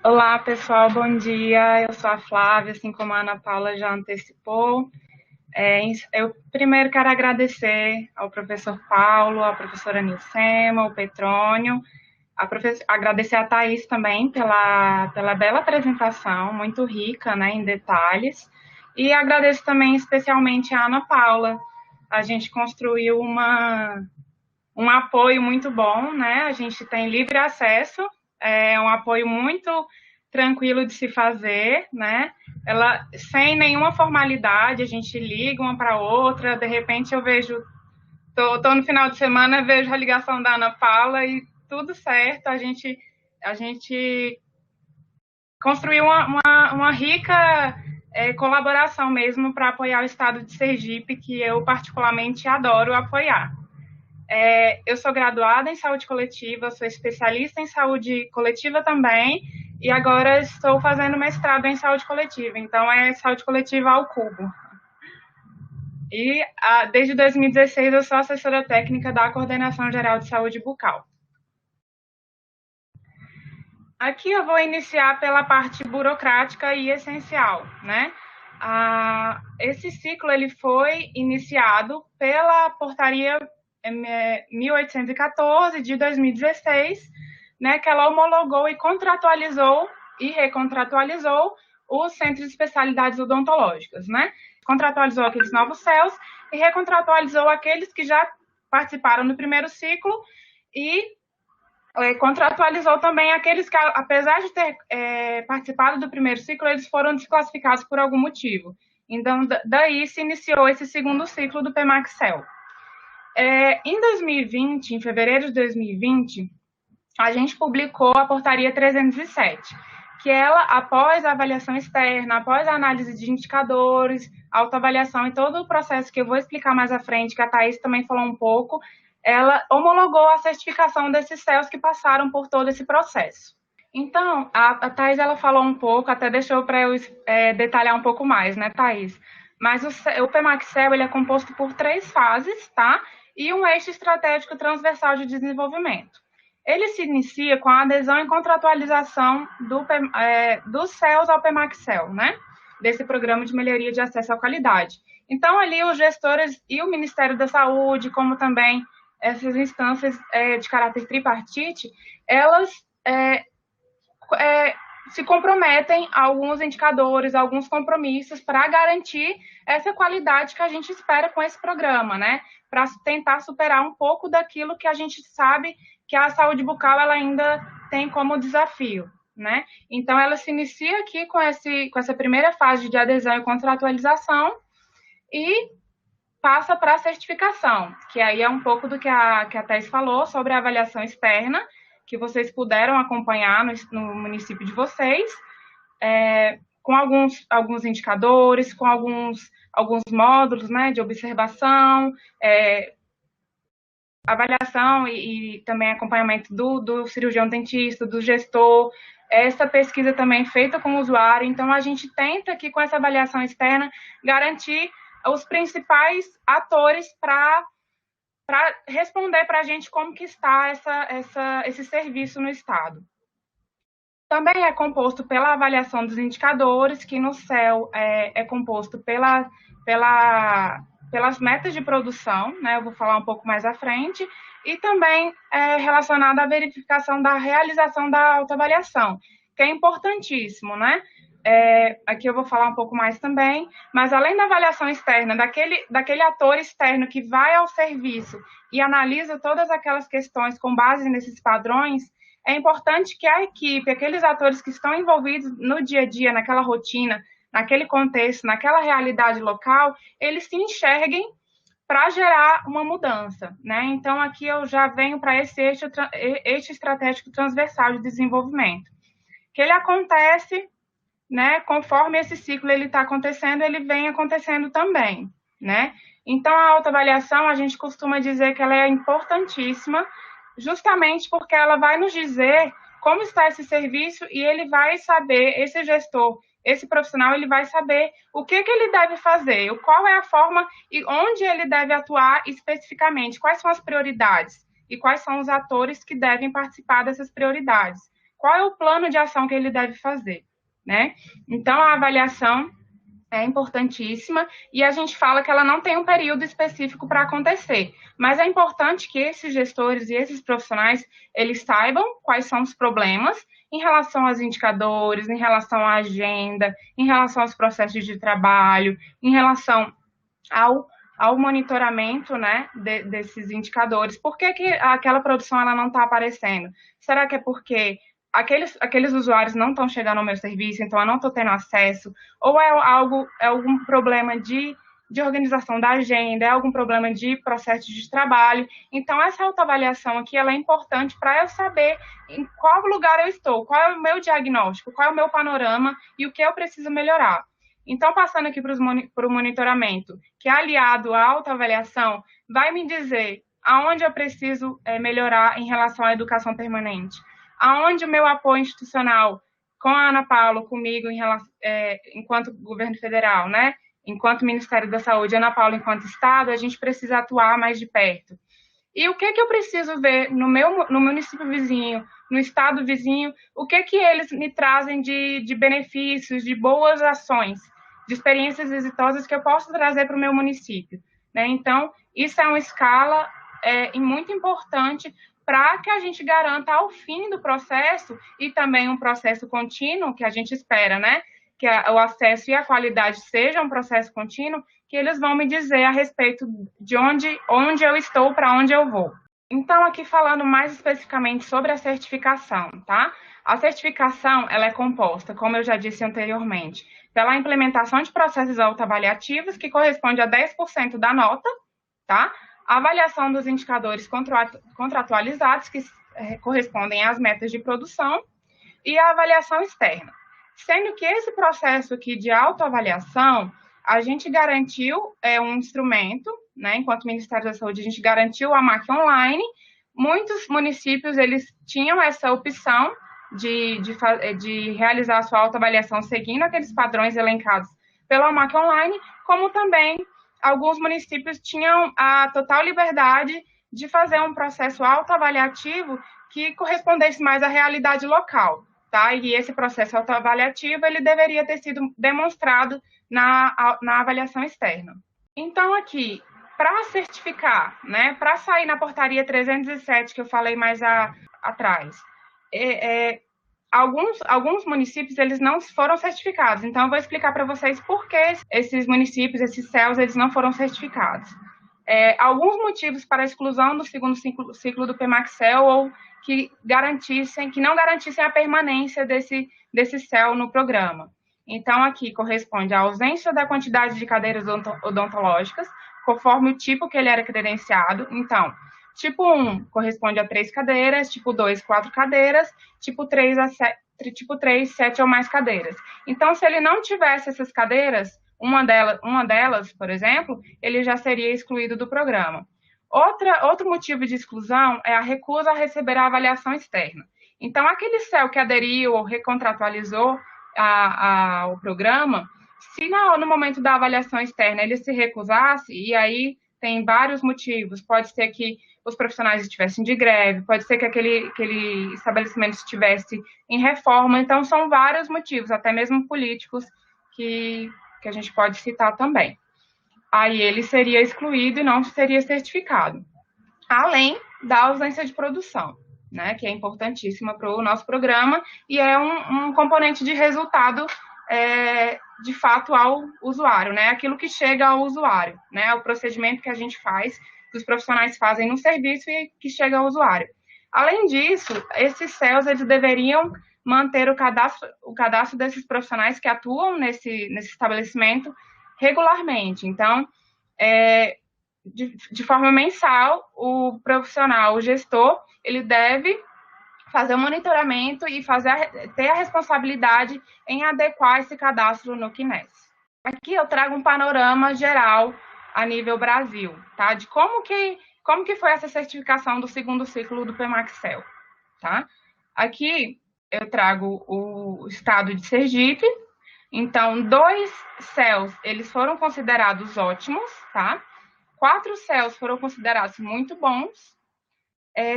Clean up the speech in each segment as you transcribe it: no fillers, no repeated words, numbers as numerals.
Olá, pessoal, bom dia. Eu sou a Flávia, assim como a Ana Paula já antecipou. Eu primeiro quero agradecer ao professor Paulo, à professora Nilcema, ao Petrônio, agradecer a Thaís também pela bela apresentação, muito rica, né, em detalhes, e agradeço também especialmente a Ana Paula. A gente construiu um apoio muito bom, né? A gente tem livre acesso, é um apoio muito tranquilo de se fazer, né? Ela sem nenhuma formalidade, a gente liga uma para outra, de repente eu vejo, tô no final de semana, vejo a ligação da Ana Paula e tudo certo, a gente construiu uma rica colaboração mesmo para apoiar o estado de Sergipe, que eu particularmente adoro apoiar. Eu sou graduada em saúde coletiva, sou especialista em saúde coletiva também, e agora estou fazendo mestrado em saúde coletiva, então é saúde coletiva ao cubo. Desde 2016 eu sou assessora técnica da Coordenação Geral de Saúde Bucal. Aqui eu vou iniciar pela parte burocrática e essencial, né? Esse ciclo ele foi iniciado pela portaria 1814 de 2016, né, que ela homologou e contratualizou e recontratualizou os centros de especialidades odontológicas, né? Contratualizou aqueles novos CELs e recontratualizou aqueles que já participaram do primeiro ciclo e contratualizou também aqueles que, apesar de ter participado do primeiro ciclo, eles foram desclassificados por algum motivo. Então, daí se iniciou esse segundo ciclo do PEMAX-CEL. Em 2020, em fevereiro de 2020, a gente publicou a portaria 307, que ela, após a avaliação externa, após a análise de indicadores, autoavaliação e todo o processo que eu vou explicar mais à frente, que a Thaís também falou um pouco, ela homologou a certificação desses CELs que passaram por todo esse processo. Então, a Thaís ela falou um pouco, até deixou para eu detalhar um pouco mais, né, Thaís? Mas o PEMAX-CEL ele é composto por 3 fases, tá? E um eixo estratégico transversal de desenvolvimento. Ele se inicia com a adesão e contratualização dos CELs ao PEMAX-CEL, né? Desse programa de melhoria de acesso à qualidade. Então, ali, os gestores e o Ministério da Saúde, como também essas instâncias de caráter tripartite, elas se comprometem a alguns indicadores, a alguns compromissos para garantir essa qualidade que a gente espera com esse programa, né? Para tentar superar um pouco daquilo que a gente sabe que a saúde bucal ela ainda tem como desafio, né? Então, ela se inicia aqui com essa primeira fase de adesão e contratualização e passa para a certificação, que aí é um pouco do que a Thais falou sobre a avaliação externa, que vocês puderam acompanhar no município de vocês, com alguns indicadores, com alguns módulos, né, de observação, avaliação e também acompanhamento do cirurgião dentista, do gestor, essa pesquisa também feita com o usuário. Então, a gente tenta aqui, com essa avaliação externa, garantir os principais atores para responder para a gente como que está esse serviço no Estado. Também é composto pela avaliação dos indicadores, que no CEL é composto pelas metas de produção, né? Eu vou falar um pouco mais à frente, e também relacionado à verificação da realização da autoavaliação, que é importantíssimo, né? Aqui eu vou falar um pouco mais também, mas além da avaliação externa, daquele ator externo que vai ao serviço e analisa todas aquelas questões com base nesses padrões, é importante que a equipe, aqueles atores que estão envolvidos no dia a dia, naquela rotina, naquele contexto, naquela realidade local, eles se enxerguem para gerar uma mudança, né? Então, aqui eu já venho para esse eixo estratégico transversal de desenvolvimento, que ele acontece, né? Conforme esse ciclo ele está acontecendo, ele vem acontecendo também, né? Então, a autoavaliação, a gente costuma dizer que ela é importantíssima, justamente porque ela vai nos dizer como está esse serviço e ele vai saber, esse gestor, esse profissional, ele vai saber o que ele deve fazer, qual é a forma e onde ele deve atuar especificamente, quais são as prioridades e quais são os atores que devem participar dessas prioridades. qual é o plano de ação que ele deve fazer, né? Então, a avaliação é importantíssima e a gente fala que ela não tem um período específico para acontecer, mas é importante que esses gestores e esses profissionais, eles saibam quais são os problemas em relação aos indicadores, em relação à agenda, em relação aos processos de trabalho, em relação ao monitoramento, né, desses indicadores. Por que aquela produção ela não está aparecendo? Será que é porque aqueles usuários não estão chegando ao meu serviço, então eu não estou tendo acesso? Ou é algum problema de organização da agenda, é algum problema de processo de trabalho? Então, essa autoavaliação aqui ela é importante para eu saber em qual lugar eu estou, qual é o meu diagnóstico, qual é o meu panorama e o que eu preciso melhorar. Então, passando aqui para o monitoramento, que é aliado à autoavaliação, vai me dizer aonde eu preciso melhorar em relação à educação permanente, aonde o meu apoio institucional com a Ana Paula, comigo, enquanto governo federal, né? Enquanto Ministério da Saúde, Ana Paula, enquanto Estado, a gente precisa atuar mais de perto. E o que eu preciso ver no município vizinho, no estado vizinho, o que eles me trazem de benefícios, de boas ações, de experiências exitosas que eu posso trazer para o meu município, né? Então, isso é uma escala muito importante para que a gente garanta ao fim do processo e também um processo contínuo que a gente espera, né? Que o acesso e a qualidade seja um processo contínuo, que eles vão me dizer a respeito de onde eu estou, para onde eu vou. Então, aqui falando mais especificamente sobre a certificação, tá? A certificação, ela é composta, como eu já disse anteriormente, pela implementação de processos autoavaliativos, que corresponde a 10% da nota, tá? A avaliação dos indicadores contratualizados, que correspondem às metas de produção, e a avaliação externa. Sendo que esse processo aqui de autoavaliação, a gente garantiu um instrumento, né? Enquanto Ministério da Saúde, a gente garantiu a MAC online. Muitos municípios, eles tinham essa opção de realizar a sua autoavaliação seguindo aqueles padrões elencados pela MAC online, como também alguns municípios tinham a total liberdade de fazer um processo autoavaliativo que correspondesse mais à realidade local. Tá? E esse processo autoavaliativo ele deveria ter sido demonstrado na avaliação externa. Então, aqui, para certificar, né, para sair na portaria 307, que eu falei mais atrás, alguns municípios eles não foram certificados. Então, eu vou explicar para vocês por que esses municípios, esses CELs, eles não foram certificados. Alguns motivos para a exclusão do segundo ciclo do PMAC-CEL ou que não garantissem a permanência desse CEL no programa. Então, aqui corresponde à ausência da quantidade de cadeiras odontológicas, conforme o tipo que ele era credenciado. Então, tipo 1 corresponde a 3 cadeiras, tipo 2, 4 cadeiras, tipo 3, 7 ou mais cadeiras. Então, se ele não tivesse essas cadeiras, uma delas, por exemplo, ele já seria excluído do programa. Outro motivo de exclusão é a recusa a receber a avaliação externa. Então, aquele CEL que aderiu ou recontratualizou ao programa, se no momento da avaliação externa ele se recusasse, e aí tem vários motivos, pode ser que os profissionais estivessem de greve, pode ser que aquele estabelecimento estivesse em reforma, então são vários motivos, até mesmo políticos, que a gente pode citar também. Aí ele seria excluído e não seria certificado. Além da ausência de produção, né, que é importantíssima para o nosso programa e é um componente de resultado de fato ao usuário, né, aquilo que chega ao usuário, né, o procedimento que a gente faz, que os profissionais fazem no serviço e que chega ao usuário. Além disso, esses CELs, eles deveriam manter o cadastro desses profissionais que atuam nesse estabelecimento regularmente. Então, de forma mensal, o profissional, o gestor, ele deve fazer o monitoramento e ter a responsabilidade em adequar esse cadastro no CNES. Aqui eu trago um panorama geral a nível Brasil, tá? De como que foi essa certificação do segundo ciclo do PMAC-CEL, tá? Aqui eu trago o estado de Sergipe. Então, 2 CELs, eles foram considerados ótimos, tá? 4 CELs foram considerados muito bons.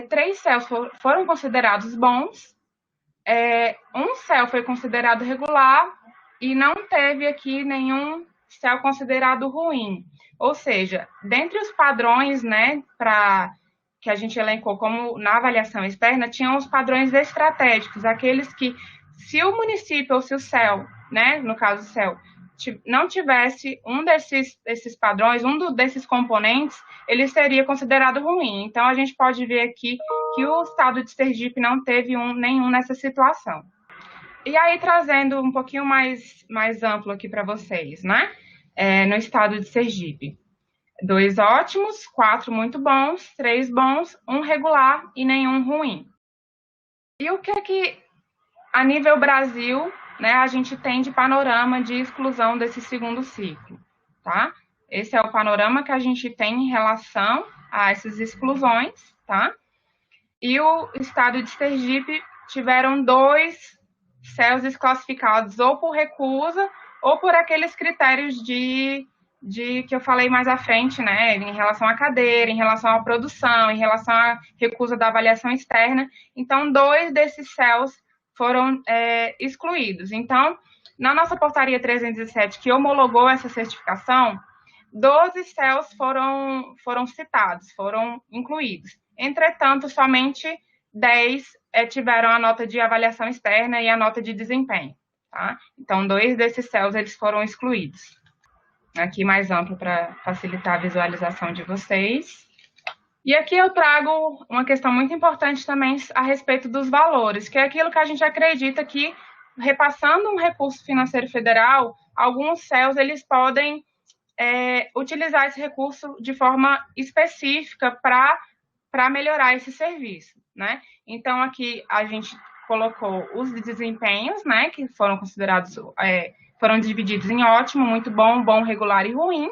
3 CELs foram considerados bons. um CEL foi considerado regular e não teve aqui nenhum CEL considerado ruim. Ou seja, dentre os padrões, né, que a gente elencou como na avaliação externa, tinham os padrões estratégicos, aqueles que, se o município ou se o CEL, né, no caso o CEL, não tivesse um desses padrões, desses componentes, ele seria considerado ruim. Então, a gente pode ver aqui que o estado de Sergipe não teve nenhum nessa situação. E aí, trazendo um pouquinho mais amplo aqui para vocês, né? No estado de Sergipe. 2 ótimos, 4 muito bons, 3 bons, 1 regular e nenhum ruim. E o que é que, a nível Brasil, né, a gente tem de panorama de exclusão desse segundo ciclo, tá? Esse é o panorama que a gente tem em relação a essas exclusões, tá? E o estado de Sergipe tiveram 2 CELs desclassificados ou por recusa ou por aqueles critérios de que eu falei mais à frente, né, em relação à cadeira, em relação à produção, em relação à recusa da avaliação externa. Então, 2 desses CELs foram excluídos. Então, na nossa portaria 307, que homologou essa certificação, 12 CELs foram citados, foram incluídos. Entretanto, somente 10 tiveram a nota de avaliação externa e a nota de desempenho. Tá? Então, 2 desses CELs eles foram excluídos. Aqui mais amplo para facilitar a visualização de vocês. E aqui eu trago uma questão muito importante também a respeito dos valores, que é aquilo que a gente acredita que, repassando um recurso financeiro federal, alguns CELs eles podem utilizar esse recurso de forma específica para melhorar esse serviço, né? Então, aqui a gente colocou os desempenhos, né, que foram considerados, foram divididos em ótimo, muito bom, bom, regular e ruim,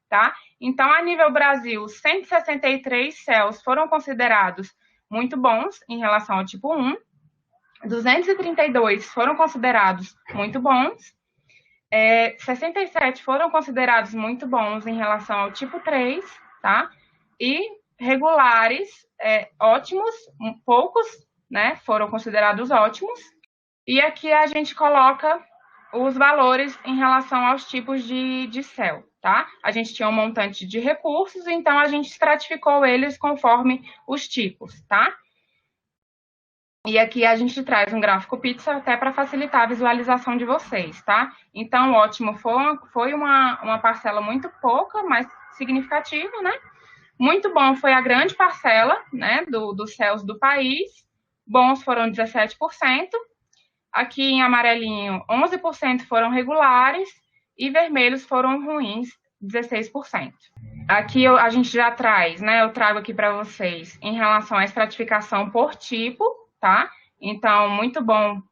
tá? Então, a nível Brasil, 163 CELs foram considerados muito bons em relação ao tipo 1, 232 foram considerados muito bons, 67 foram considerados muito bons em relação ao tipo 3, tá? E regulares, ótimos, poucos, né, foram considerados ótimos. E aqui a gente coloca os valores em relação aos tipos de CEL, tá? A gente tinha um montante de recursos, então a gente estratificou eles conforme os tipos, tá? E aqui a gente traz um gráfico pizza até para facilitar a visualização de vocês, tá? Então, ótimo, foi uma parcela muito pouca, mas significativa, né? Muito bom foi a grande parcela, né, dos CELs do país. Bons foram 17%. Aqui em amarelinho, 11% foram regulares e vermelhos foram ruins, 16%. Aqui a gente já traz, né, eu trago aqui para vocês em relação à estratificação por tipo, tá? Então, muito bom,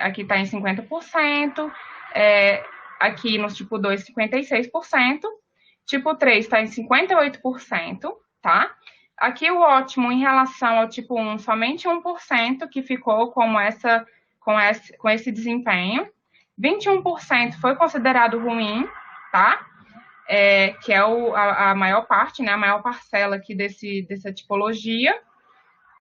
aqui está em 50%, aqui no tipo 2, 56%, tipo 3 está em 58%, tá? Aqui o ótimo em relação ao tipo 1, somente 1% que ficou com esse desempenho, 21% foi considerado ruim, tá? Que é a maior parte, né, a maior parcela aqui dessa tipologia,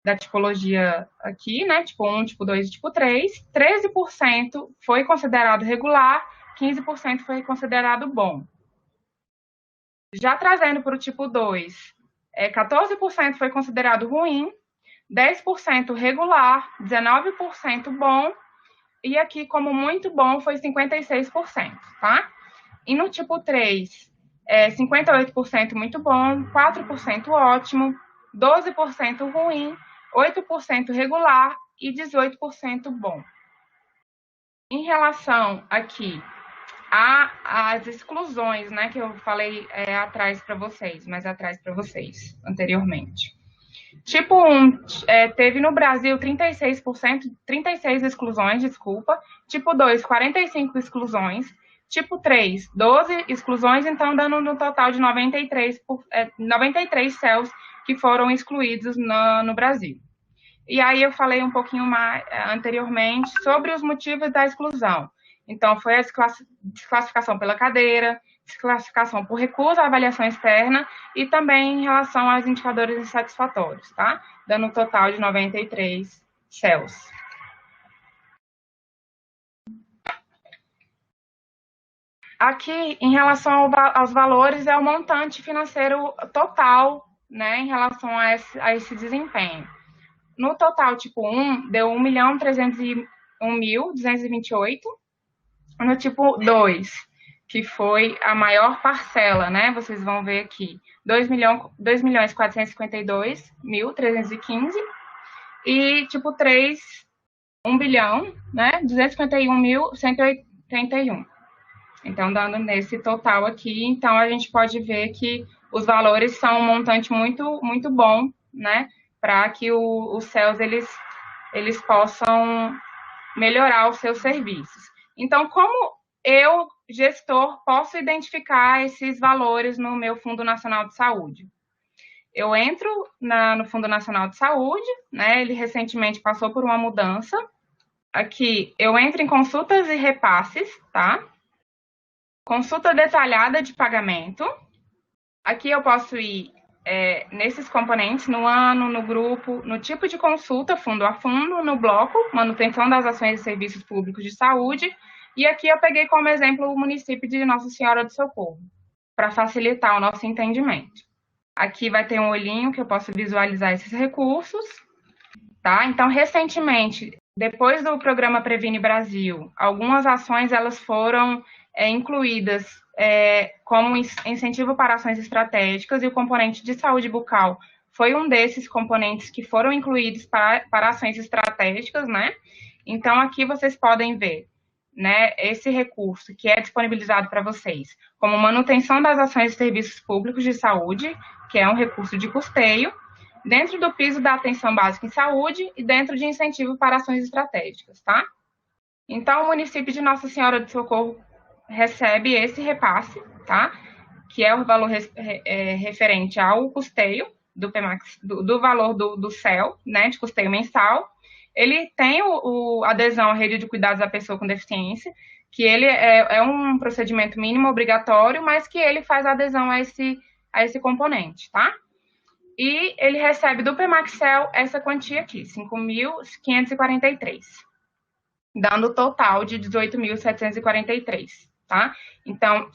da tipologia aqui, né, tipo 1, tipo 2 e tipo 3, 13% foi considerado regular, 15% foi considerado bom. Já trazendo para o tipo 2, 14% foi considerado ruim, 10% regular, 19% bom, e aqui, como muito bom, foi 56%, tá? E no tipo 3, 58% muito bom, 4% ótimo, 12% ruim, 8% regular e 18% bom. Em relação aqui às exclusões, né, que eu falei mais atrás para vocês, anteriormente. Tipo 1, teve no Brasil 36 exclusões, desculpa. Tipo 2, 45 exclusões. Tipo 3, 12 exclusões, então dando no total de 93 CELs que foram excluídos no Brasil. E aí eu falei um pouquinho mais anteriormente sobre os motivos da exclusão. Então, foi a desclassificação pela cadeira, desclassificação por recusa à avaliação externa e também em relação aos indicadores insatisfatórios, tá? Dando um total de 93 CELs. Aqui, em relação aos valores, é o montante financeiro total, né, em relação a esse desempenho. No total, tipo 1, deu 1.301.228. No tipo 2, que foi a maior parcela, né, vocês vão ver aqui, 2.452.315. E tipo 3, 1 bilhão, né, 251.181. Então, dando nesse total aqui, então a gente pode ver que os valores são um montante muito, muito bom, né, para que os CELS eles possam melhorar os seus serviços. Então, como eu, gestor, posso identificar esses valores no meu Fundo Nacional de Saúde? Eu entro no Fundo Nacional de Saúde, né, ele recentemente passou por uma mudança. Aqui, eu entro em consultas e repasses, tá? Consulta detalhada de pagamento. Aqui eu posso ir nesses componentes, no ano, no grupo, no tipo de consulta, fundo a fundo, no bloco, manutenção das ações e serviços públicos de saúde. E aqui eu peguei como exemplo o município de Nossa Senhora do Socorro, para facilitar o nosso entendimento. Aqui vai ter um olhinho que eu posso visualizar esses recursos, tá? Então, recentemente, depois do programa Previne Brasil, algumas ações elas foram incluídas como incentivo para ações estratégicas, e o componente de saúde bucal foi um desses componentes que foram incluídos para ações estratégicas, né? Então, aqui vocês podem ver, né, esse recurso que é disponibilizado para vocês, como manutenção das ações e serviços públicos de saúde, que é um recurso de custeio, dentro do piso da atenção básica em saúde e dentro de incentivo para ações estratégicas, tá? Então, o município de Nossa Senhora do Socorro recebe esse repasse, tá? Que é o valor referente ao custeio do PEMAX, do valor do CEL, né, de custeio mensal. Ele tem a adesão à rede de cuidados da pessoa com deficiência, que ele é um procedimento mínimo obrigatório, mas que ele faz adesão a esse componente, tá? E ele recebe do PEMAXEL essa quantia aqui, 5.543, dando o total de 18.743, tá? Então,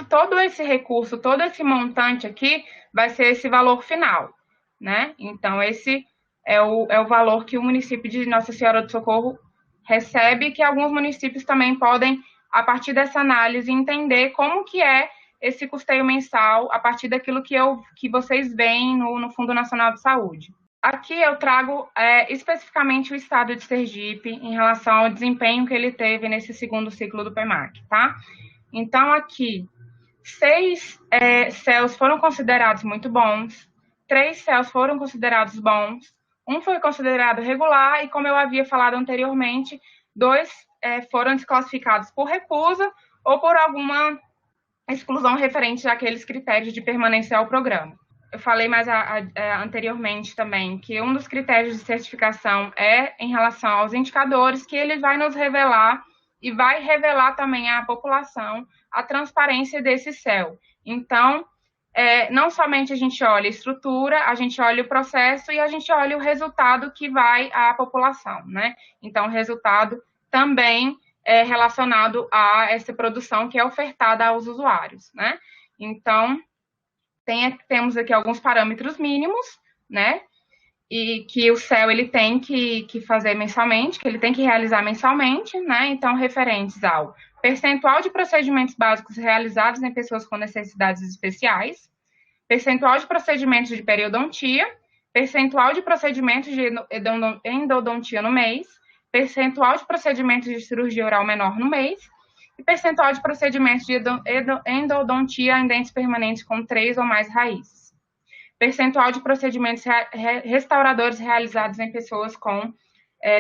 todo esse recurso, todo esse montante aqui vai ser esse valor final, né? Então, esse é o valor que o município de Nossa Senhora do Socorro recebe, que alguns municípios também podem, a partir dessa análise, entender como que é esse custeio mensal a partir daquilo que vocês veem no Fundo Nacional de Saúde. Aqui eu trago especificamente o estado de Sergipe em relação ao desempenho que ele teve nesse segundo ciclo do PEMAC, tá? Então, aqui, 6 CELs foram considerados muito bons, 3 CELs foram considerados bons, um foi considerado regular e, como eu havia falado anteriormente, 2 foram desclassificados por recusa ou por alguma exclusão referente àqueles critérios de permanência ao programa. Eu falei mais anteriormente também que um dos critérios de certificação é em relação aos indicadores, que ele vai nos revelar e vai revelar também à população a transparência desse CEL. Então, não somente a gente olha a estrutura, a gente olha o processo e a gente olha o resultado que vai à população, né? Então, o resultado também é relacionado a essa produção que é ofertada aos usuários, né? Então, temos aqui alguns parâmetros mínimos, né? E que o CEL ele tem que fazer mensalmente, que ele tem que realizar mensalmente, né? Então, referentes ao percentual de procedimentos básicos realizados em pessoas com necessidades especiais, percentual de procedimentos de periodontia, percentual de procedimentos de endodontia no mês, percentual de procedimentos de cirurgia oral menor no mês e percentual de procedimentos de endodontia em dentes permanentes com 3 ou mais raízes. Percentual de procedimentos restauradores realizados em pessoas com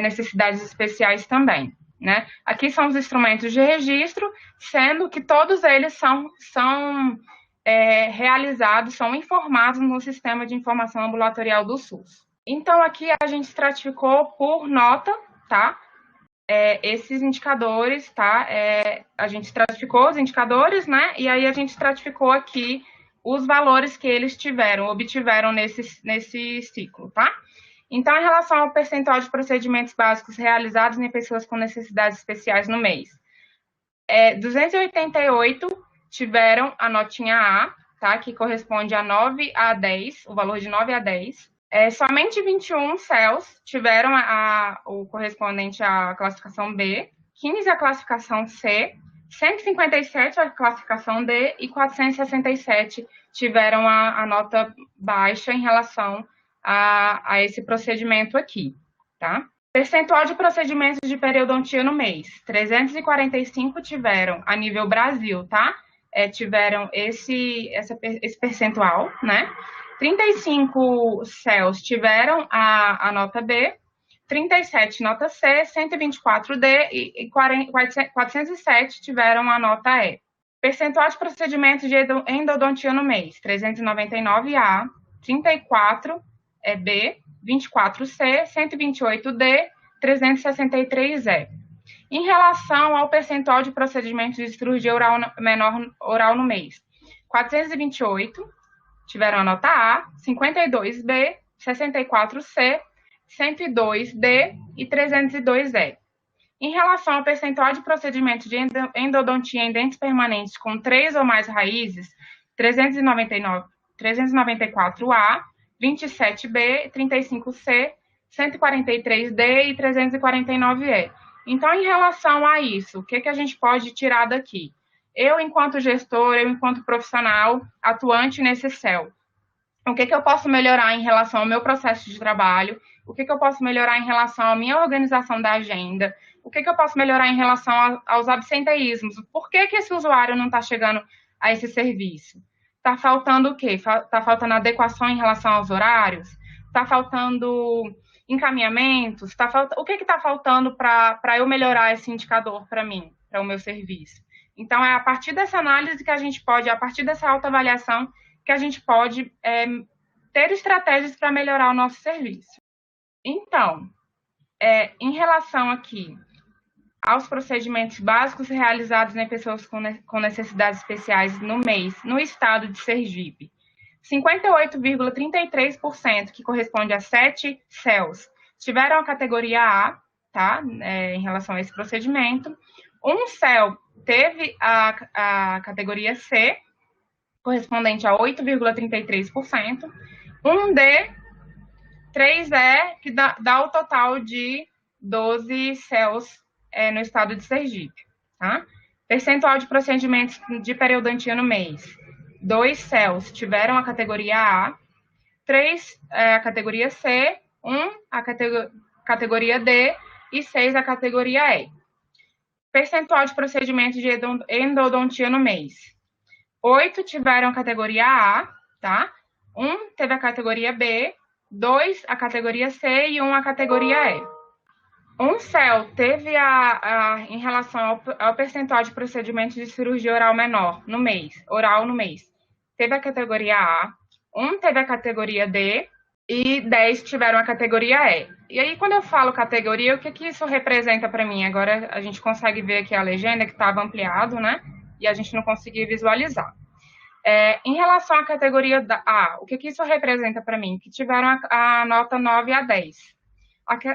necessidades especiais também, né? Aqui são os instrumentos de registro, sendo que todos eles são realizados, são informados no Sistema de Informação Ambulatorial do SUS. Então, aqui a gente estratificou por nota, tá? Esses indicadores, tá? A gente estratificou os indicadores, né? E aí a gente estratificou aqui os valores que eles obtiveram nesse ciclo, tá? Então, em relação ao percentual de procedimentos básicos realizados em pessoas com necessidades especiais no mês, 288 tiveram a notinha A, tá? Que corresponde a 9 a 10, o valor de 9 a 10. Somente 21 CELs tiveram o correspondente à classificação B, 15 a classificação C, 157 a classificação D e 467 tiveram a nota baixa em relação a esse procedimento aqui, tá? Percentual de procedimentos de periodontia no mês. 345 tiveram a nível Brasil, tá? Tiveram esse percentual, né? 35 CELs tiveram a nota B, 37 nota C, 124 D e 407 tiveram a nota E. Percentual de procedimentos de endodontia no mês. 399 A, 34 B, 24 C, 128 D, 363 E. Em relação ao percentual de procedimentos de cirurgia oral no mês, 428 tiveram a nota A, 52 B, 64 C, 102 D e 302 E. Em relação ao percentual de procedimentos de endodontia em dentes permanentes com 3 ou mais raízes, 394 A, 27 B, 35 C, 143 D e 349 E. Então, em relação a isso, o que a gente pode tirar daqui? Eu, enquanto gestor, eu, enquanto profissional atuante nesse CEL, o que eu posso melhorar em relação ao meu processo de trabalho? O que eu posso melhorar em relação à minha organização da agenda? O que eu posso melhorar em relação aos absenteísmos? Por que esse usuário não está chegando a esse serviço? Está faltando o quê? Está faltando adequação em relação aos horários? Está faltando encaminhamentos? O que está faltando para eu melhorar esse indicador para mim, para o meu serviço? Então, é a partir dessa análise que a gente pode, a partir dessa autoavaliação, que a gente pode ter estratégias para melhorar o nosso serviço. Então, em relação aqui aos procedimentos básicos realizados em pessoas com necessidades especiais no mês, no estado de Sergipe, 58,33%, que corresponde a 7 CELs, tiveram a categoria A, tá? Em relação a esse procedimento. Um CEL teve a categoria C, correspondente a 8,33%. Um D, 3E, que dá o total de 12 CELs no estado de Sergipe. Tá? Percentual de procedimentos de periodontia no mês. 2 CELs tiveram a categoria A, 3 a categoria C, 1 a categoria D e 6 a categoria E. Percentual de procedimentos de endodontia no mês. 8 tiveram a categoria A, tá? 1 teve a categoria B, 2 a categoria C e 1 a categoria E. Um CEL teve em relação ao percentual de procedimentos de cirurgia oral menor no mês, teve a categoria A, 1 teve a categoria D e 10 tiveram a categoria E. E aí, quando eu falo categoria, o que isso representa para mim? Agora a gente consegue ver aqui a legenda que estava ampliado, né? E a gente não conseguia visualizar. Em relação à categoria A, o que isso representa para mim? Que tiveram a nota 9 a 10.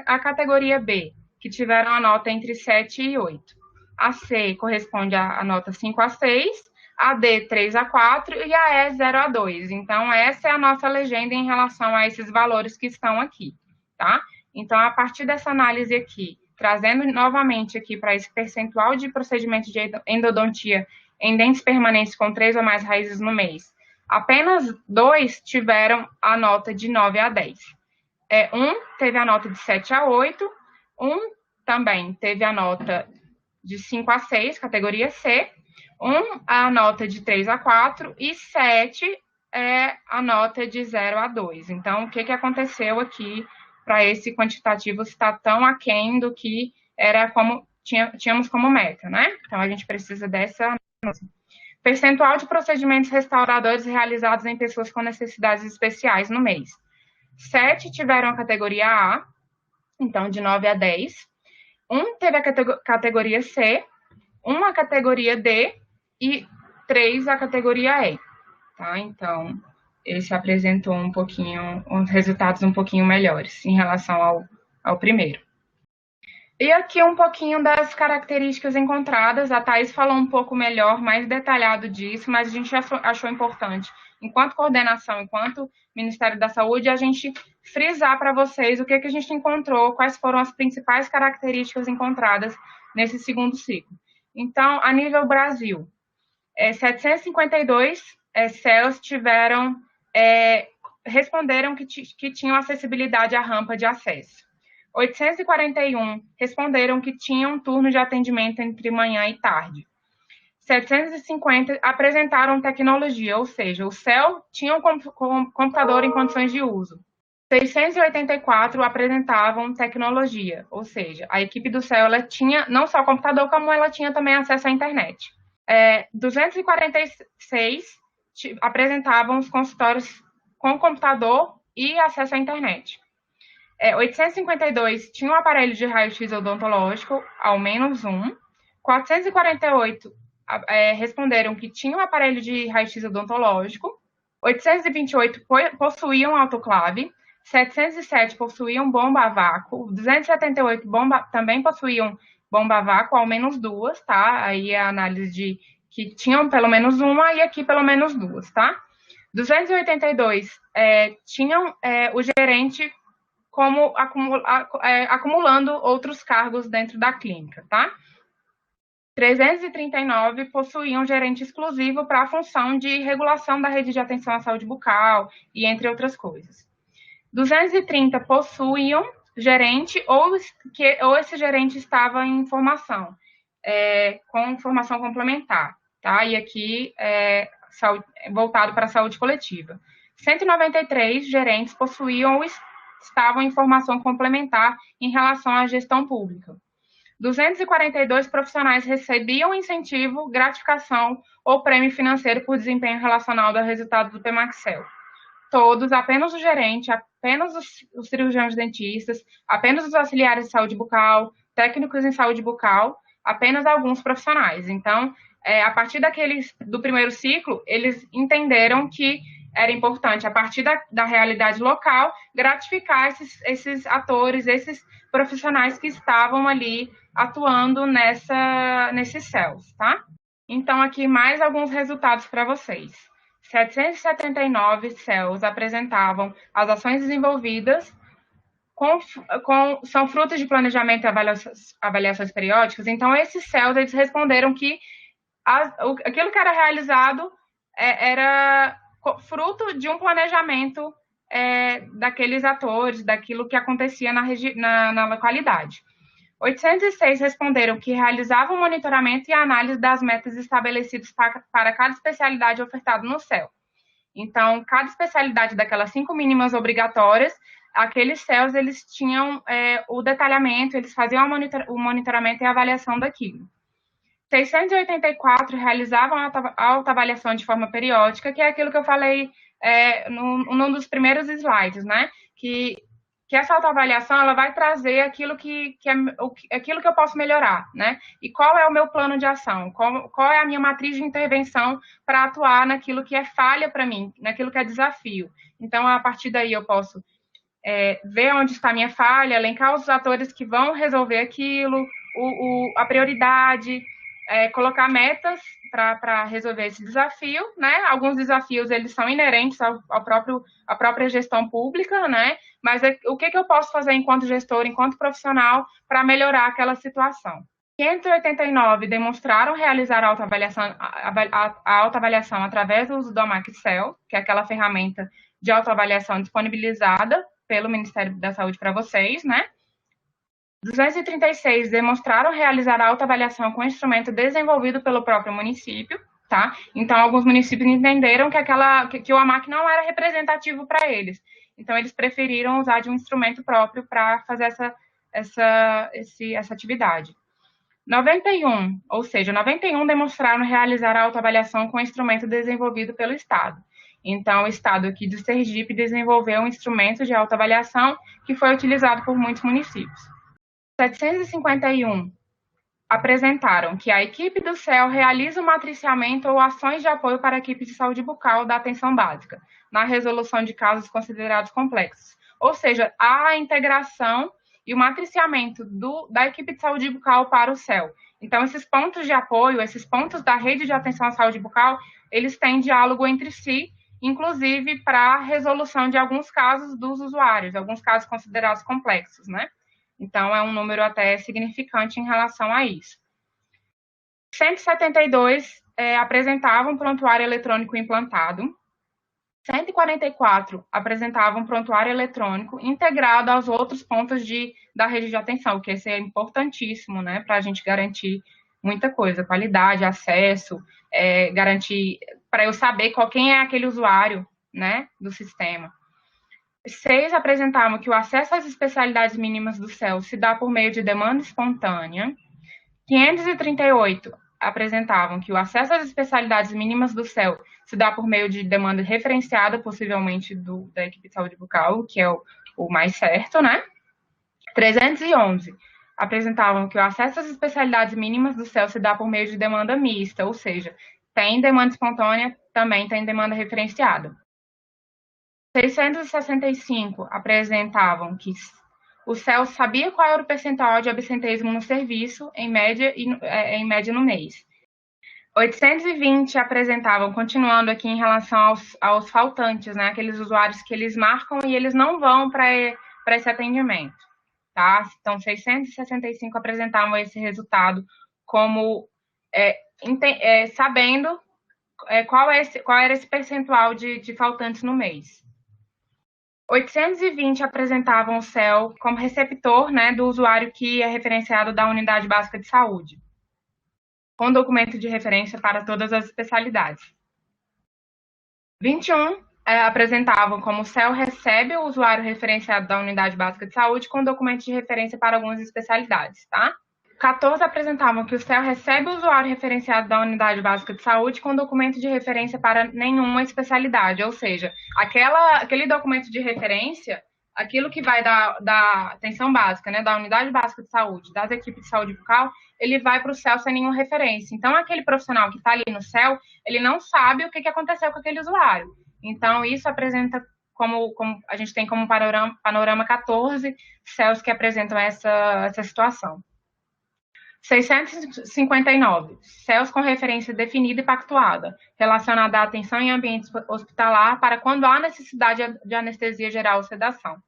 A categoria B, que tiveram a nota entre 7 e 8. A C corresponde à nota 5 a 6, a D 3 a 4 e a E 0 a 2. Então, essa é a nossa legenda em relação a esses valores que estão aqui, tá? Então, a partir dessa análise aqui, trazendo novamente aqui para esse percentual de procedimento de endodontia em dentes permanentes com 3 ou mais raízes no mês, apenas 2 tiveram a nota de 9 a 10. Um teve a nota de 7 a 8, um também teve a nota de 5 a 6, categoria C, a nota de 3 a 4 e 7 é a nota de 0 a 2. Então, o que aconteceu aqui para esse quantitativo estar tão aquém do que era como tínhamos como meta, né? Então, a gente precisa dessa análise. Percentual de procedimentos restauradores realizados em pessoas com necessidades especiais no mês. 7 tiveram a categoria A, então de 9 a 10. 1 teve a categoria C, 1 a categoria D e 3 a categoria E. Tá? Então, esse apresentou uns resultados um pouquinho melhores em relação ao primeiro. E aqui um pouquinho das características encontradas. A Thais falou um pouco melhor, mais detalhado disso, mas a gente achou importante, enquanto coordenação, enquanto Ministério da Saúde, a gente frisar para vocês o que a gente encontrou, quais foram as principais características encontradas nesse segundo ciclo. Então, a nível Brasil, 752 CELs responderam que tinham acessibilidade à rampa de acesso. 841 responderam que tinham turno de atendimento entre manhã e tarde. 750 apresentaram tecnologia, ou seja, o CEL tinha um computador em condições de uso. 684 apresentavam tecnologia, ou seja, a equipe do CEL ela tinha não só computador, como ela tinha também acesso à internet. 246 apresentavam os consultórios com computador e acesso à internet. 852 tinham um aparelho de raio-x odontológico, ao menos um. 448 responderam que tinham um aparelho de raio-x odontológico. 828 possuíam autoclave. 707 possuíam bomba a vácuo. 278 também possuíam bomba a vácuo, ao menos duas, tá? Aí a análise de que tinham pelo menos uma e aqui pelo menos duas, tá? 282 tinham o gerente como acumulando outros cargos dentro da clínica, tá? 339 possuíam gerente exclusivo para a função de regulação da rede de atenção à saúde bucal e entre outras coisas. 230 possuíam gerente ou esse gerente estava em formação, com formação complementar, tá? E aqui voltado para a saúde coletiva. 193 gerentes possuíam ou estavam em formação complementar em relação à gestão pública. 242 profissionais recebiam incentivo, gratificação ou prêmio financeiro por desempenho relacionado ao resultado do PEMAXEL. Todos, apenas o gerente, apenas os cirurgiões dentistas, apenas os auxiliares de saúde bucal, técnicos em saúde bucal, apenas alguns profissionais. Então, a partir do primeiro ciclo, eles entenderam que era importante, a partir da realidade local, gratificar esses atores, esses profissionais que estavam ali atuando nesses CELs, tá? Então, aqui mais alguns resultados para vocês. 779 CELs apresentavam as ações desenvolvidas são frutos de planejamento e avaliações periódicas. Então, esses CELs, eles responderam que aquilo que era realizado era fruto de um planejamento daqueles atores, daquilo que acontecia na localidade. 806 responderam que realizavam monitoramento e análise das metas estabelecidas para cada especialidade ofertada no CEL. Então, cada especialidade daquelas 5 mínimas obrigatórias, aqueles CELs, eles tinham o detalhamento, eles faziam o monitoramento e a avaliação daquilo. 684 realizavam a autoavaliação de forma periódica, que é aquilo que eu falei num dos primeiros slides, né? Que essa autoavaliação ela vai trazer aquilo aquilo que eu posso melhorar, né? E qual é o meu plano de ação? Qual é a minha matriz de intervenção para atuar naquilo que é falha para mim, naquilo que é desafio? Então, a partir daí, eu posso ver onde está a minha falha, elencar os atores que vão resolver aquilo, a prioridade, colocar metas para resolver esse desafio, né? Alguns desafios eles são inerentes à própria gestão pública, né? Mas o que eu posso fazer enquanto gestor, enquanto profissional, para melhorar aquela situação? 589 demonstraram realizar a autoavaliação através do uso do AMAC-CEL, que é aquela ferramenta de autoavaliação disponibilizada pelo Ministério da Saúde para vocês, né? 236 demonstraram realizar a autoavaliação com instrumento desenvolvido pelo próprio município, tá? Então, alguns municípios entenderam que o AMAC não era representativo para eles. Então, eles preferiram usar de um instrumento próprio para fazer essa atividade. 91, ou seja, 91 demonstraram realizar a autoavaliação com instrumento desenvolvido pelo Estado. Então, o Estado aqui de Sergipe desenvolveu um instrumento de autoavaliação que foi utilizado por muitos municípios. 751 apresentaram que a equipe do CEL realiza o matriciamento ou ações de apoio para a equipe de saúde bucal da atenção básica, na resolução de casos considerados complexos. Ou seja, há a integração e o matriciamento da equipe de saúde bucal para o CEL. Então, esses pontos de apoio, esses pontos da rede de atenção à saúde bucal, eles têm diálogo entre si, inclusive para a resolução de alguns casos dos usuários, alguns casos considerados complexos, né? Então, é um número até significante em relação a isso. 172 apresentavam prontuário eletrônico implantado, 144 apresentavam prontuário eletrônico integrado aos outros pontos da rede de atenção, que esse é importantíssimo, né, para a gente garantir muita coisa, qualidade, acesso, garantir, para eu saber quem é aquele usuário, né, do sistema. 6 apresentavam que o acesso às especialidades mínimas do CEL se dá por meio de demanda espontânea. 538 apresentavam que o acesso às especialidades mínimas do CEL se dá por meio de demanda referenciada, possivelmente da equipe de saúde bucal, que é o mais certo, né? 311 apresentavam que o acesso às especialidades mínimas do CEL se dá por meio de demanda mista, ou seja, tem demanda espontânea, também tem demanda referenciada. 665 apresentavam que o CEL sabia qual era o percentual de absenteísmo no serviço, em média no mês. 820 apresentavam, continuando aqui em relação aos faltantes, né, aqueles usuários que eles marcam e eles não vão para esse atendimento, tá? Então, 665 apresentavam esse resultado como sabendo qual era esse percentual de faltantes no mês. 820 apresentavam o CEL como receptor, né, do usuário que é referenciado da Unidade Básica de Saúde, com documento de referência para todas as especialidades. 21 apresentavam como o CEL recebe o usuário referenciado da Unidade Básica de Saúde com documento de referência para algumas especialidades, tá? 14 apresentavam que o CEL recebe o usuário referenciado da Unidade Básica de Saúde com documento de referência para nenhuma especialidade, ou seja, aquele documento de referência, aquilo que vai da atenção básica, né, da Unidade Básica de Saúde, das equipes de saúde bucal, ele vai para o CEL sem nenhuma referência. Então, aquele profissional que está ali no CEL, ele não sabe o que aconteceu com aquele usuário. Então, isso apresenta como a gente tem como panorama 14 CELs que apresentam essa situação. 659. CELs com referência definida e pactuada, relacionada à atenção em ambiente hospitalar para quando há necessidade de anestesia geral ou sedação.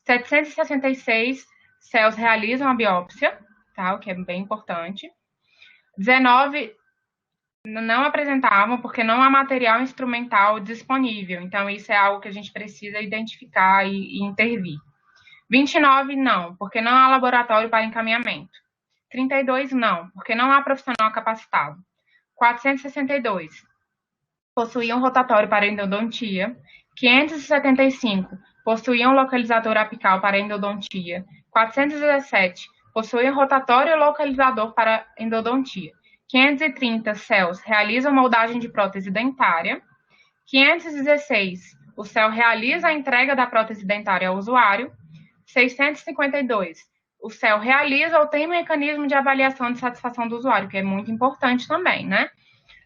766. CELs realizam a biópsia, tá, o que é bem importante. 19 não apresentavam porque não há material instrumental disponível. Então, isso é algo que a gente precisa identificar e intervir. 29, não, porque não há laboratório para encaminhamento. 32, não, porque não há profissional capacitado. 462, possuíam rotatório para endodontia. 575, possuíam localizador apical para endodontia. 417, possuíam rotatório e localizador para endodontia. 530, CELs realizam moldagem de prótese dentária. 516, o CEL realiza a entrega da prótese dentária ao usuário. 652, o CEL realiza ou tem mecanismo de avaliação de satisfação do usuário, que é muito importante também, né?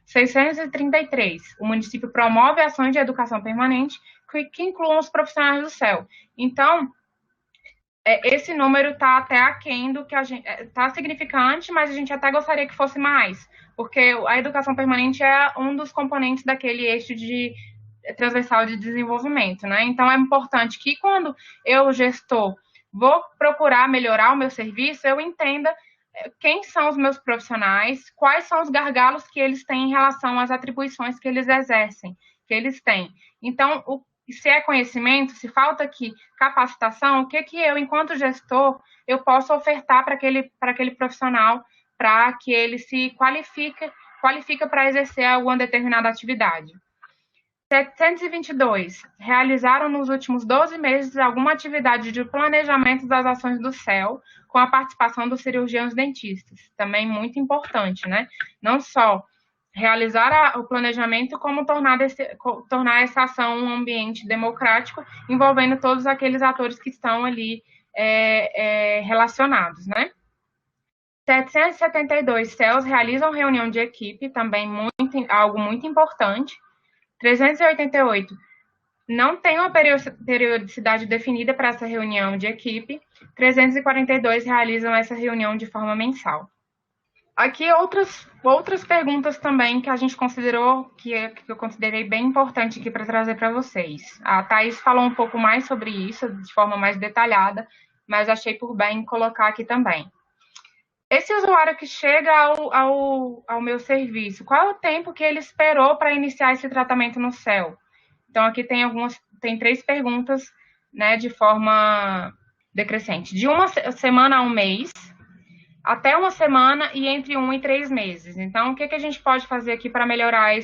633, o município promove ações de educação permanente que incluam os profissionais do CEL. Então, esse número está até aquém do que a gente... Está significante, mas a gente até gostaria que fosse mais, porque a educação permanente é um dos componentes daquele eixo transversal de desenvolvimento, né? Então, é importante que quando eu, gestor, vou procurar melhorar o meu serviço, eu entenda quem são os meus profissionais, quais são os gargalos que eles têm em relação às atribuições que eles exercem, que eles têm. Então, se é conhecimento, se falta aqui capacitação, o que eu, enquanto gestor, eu posso ofertar para aquele profissional para que ele se qualifica para exercer alguma determinada atividade. 722, realizaram nos últimos 12 meses alguma atividade de planejamento das ações do CEL com a participação dos cirurgiões dentistas. Também muito importante, né? Não só realizar o planejamento, como tornar essa ação um ambiente democrático, envolvendo todos aqueles atores que estão ali relacionados, né? 772, CELs realizam reunião de equipe, também algo muito importante. 388, Não tem uma periodicidade definida para essa reunião de equipe. 342 realizam essa reunião de forma mensal. Aqui outras perguntas também que a gente considerou, que eu considerei bem importante aqui para trazer para vocês. A Thaís falou um pouco mais sobre isso, de forma mais detalhada, mas achei por bem colocar aqui também. Esse usuário que chega ao meu serviço, qual é o tempo que ele esperou para iniciar esse tratamento no CEL? Então, aqui tem 3 perguntas, né, de forma decrescente. De uma semana a um mês, até uma semana e entre 1 e 3 meses. Então, o que a gente pode fazer aqui para melhorar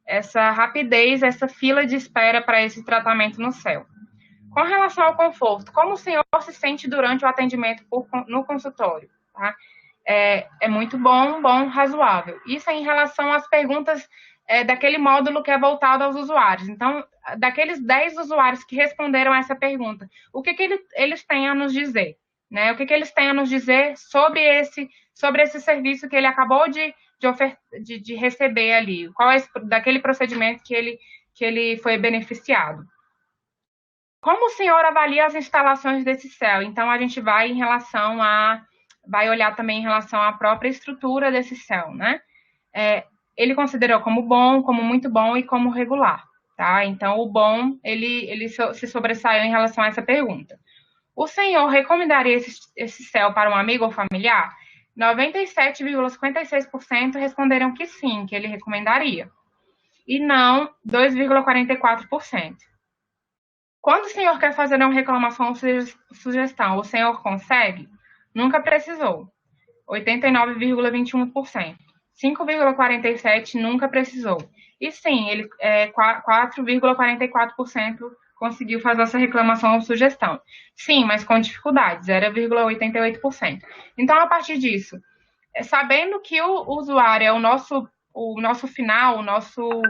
essa rapidez, essa fila de espera para esse tratamento no CEL? Com relação ao conforto, como o senhor se sente durante o atendimento no consultório? Tá? É muito bom, razoável. Isso é em relação às perguntas daquele módulo que é voltado aos usuários. Então, daqueles 10 usuários que responderam a essa pergunta, o que eles têm a nos dizer? Né? O que eles têm a nos dizer sobre esse serviço que ele acabou de receber ali? Qual é daquele procedimento que ele foi beneficiado? Como o senhor avalia as instalações desse CEL? Então, a gente vai olhar também em relação à própria estrutura desse CEL, né? Ele considerou como bom, como muito bom e como regular, tá? Então, o bom, ele se sobressaiu em relação a essa pergunta. O senhor recomendaria esse CEL para um amigo ou familiar? 97,56% responderam que sim, que ele recomendaria. E não, 2,44%. Quando o senhor quer fazer uma reclamação ou sugestão, o senhor consegue? Nunca precisou. 89,21%. 5,47% nunca precisou. E sim, 4,44% conseguiu fazer essa reclamação ou sugestão. Sim, mas com dificuldade, 0,88%. Então, a partir disso, sabendo que o usuário é o nosso final, o nosso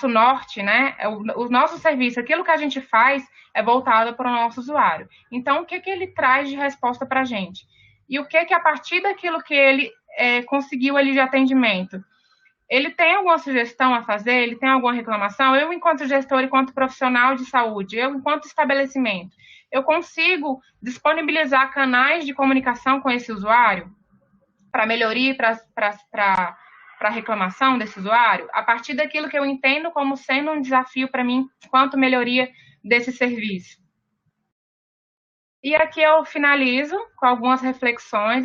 norte, né? O nosso serviço, aquilo que a gente faz é voltado para o nosso usuário. Então, o que ele traz de resposta para a gente? E o que a partir daquilo que ele conseguiu ali de atendimento, ele tem alguma sugestão a fazer? Ele tem alguma reclamação? Eu, enquanto gestor, enquanto profissional de saúde, eu, enquanto estabelecimento, eu consigo disponibilizar canais de comunicação com esse usuário para melhoria, para reclamação desse usuário, a partir daquilo que eu entendo como sendo um desafio para mim, quanto melhoria desse serviço. E aqui eu finalizo com algumas reflexões.